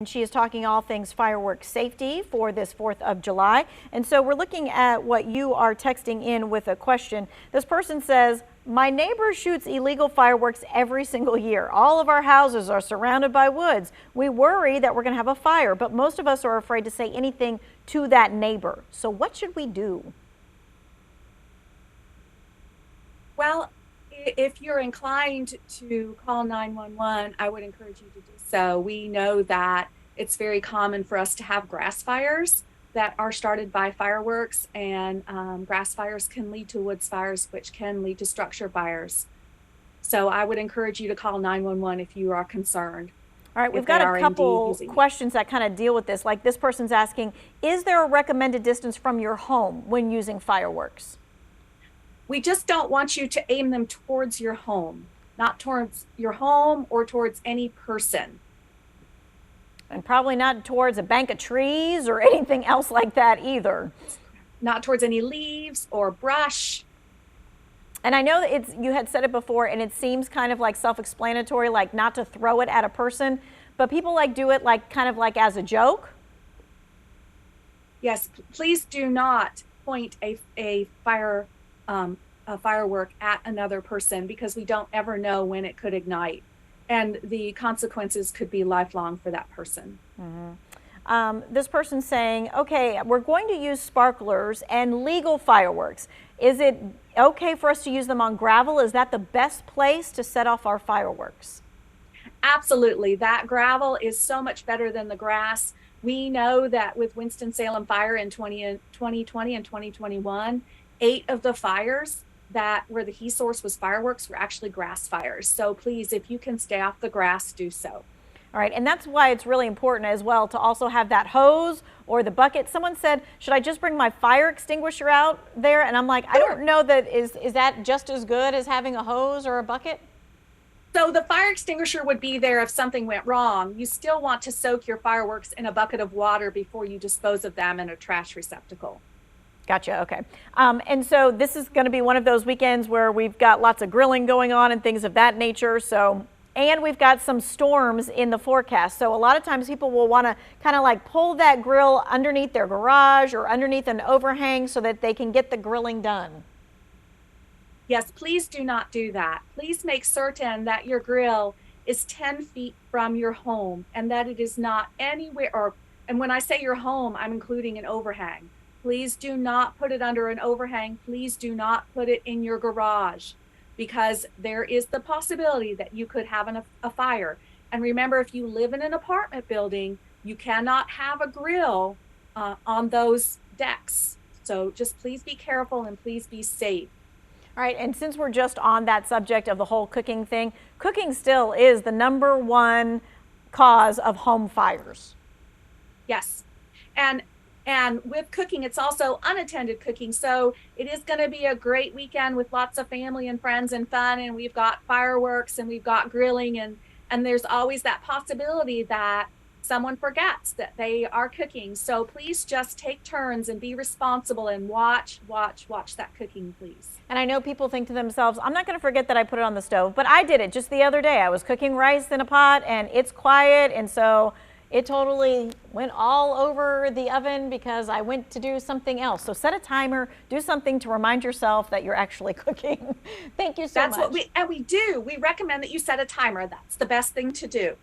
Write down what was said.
She is talking all things fireworks safety for this 4th of July. And so we're looking at what you are texting in with a question. This person says, my neighbor shoots illegal fireworks every single year. All of our houses are surrounded by woods. We worry that we're going to have a fire, but most of us are afraid to say anything to that neighbor. So what should we do? Well, if you're inclined to call 911, I would encourage you to do so. We know that it's very common for us to have grass fires that are started by fireworks, and grass fires can lead to woods fires, which can lead to structure fires. So I would encourage you to call 911 if you are concerned. All right, we've got a couple questions that kind of deal with this. Like this person's asking, is there a recommended distance from your home when using fireworks? We just don't want you to aim them towards your home, not towards your home or towards any person. And probably not towards a bank of trees or anything else like that either. Not towards any leaves or brush. And I know that you had said it before, and it seems kind of like self-explanatory, like not to throw it at a person, but people like do it like kind of like as a joke. Yes, please do not point a firework at another person, because we don't ever know when it could ignite, and the consequences could be lifelong for that person. This person's saying, okay, we're going to use sparklers and legal fireworks. Is it okay for us to use them on gravel? Is that the best place to set off our fireworks? Absolutely. That gravel is so much better than the grass. We know that with Winston-Salem fire in 2020 and 2021, 8 of the fires where the heat source was fireworks were actually grass fires. So please, if you can stay off the grass, do so. All right, and that's why it's really important as well to also have that hose or the bucket. Someone said, should I just bring my fire extinguisher out there? And I'm like, I don't know that, is that just as good as having a hose or a bucket? So the fire extinguisher would be there if something went wrong. You still want to soak your fireworks in a bucket of water before you dispose of them in a trash receptacle. Gotcha. Okay. And so this is going to be one of those weekends where we've got lots of grilling going on and things of that nature. And we've got some storms in the forecast. So a lot of times people will want to kind of like pull that grill underneath their garage or underneath an overhang so that they can get the grilling done. Yes, please do not do that. Please make certain that your grill is 10 feet from your home and that it is not anywhere, and when I say your home, I'm including an overhang. Please do not put it under an overhang. Please do not put it in your garage, because there is the possibility that you could have a fire. And remember, if you live in an apartment building, you cannot have a grill on those decks. So just please be careful and please be safe. All right, and since we're just on that subject of the whole cooking thing, cooking still is the #1 cause of home fires. Yes, and with cooking, it's also unattended cooking. So it is going to be a great weekend with lots of family and friends and fun. And we've got fireworks and we've got grilling. And there's always that possibility that someone forgets that they are cooking. So please just take turns and be responsible and watch that cooking, please. And I know people think to themselves, I'm not going to forget that I put it on the stove, but I did it just the other day. I was cooking rice in a pot and it's quiet. And so it totally went all over the oven because I went to do something else. So set a timer, do something to remind yourself that you're actually cooking. Thank you so much. That's what we do. We recommend that you set a timer. That's the best thing to do.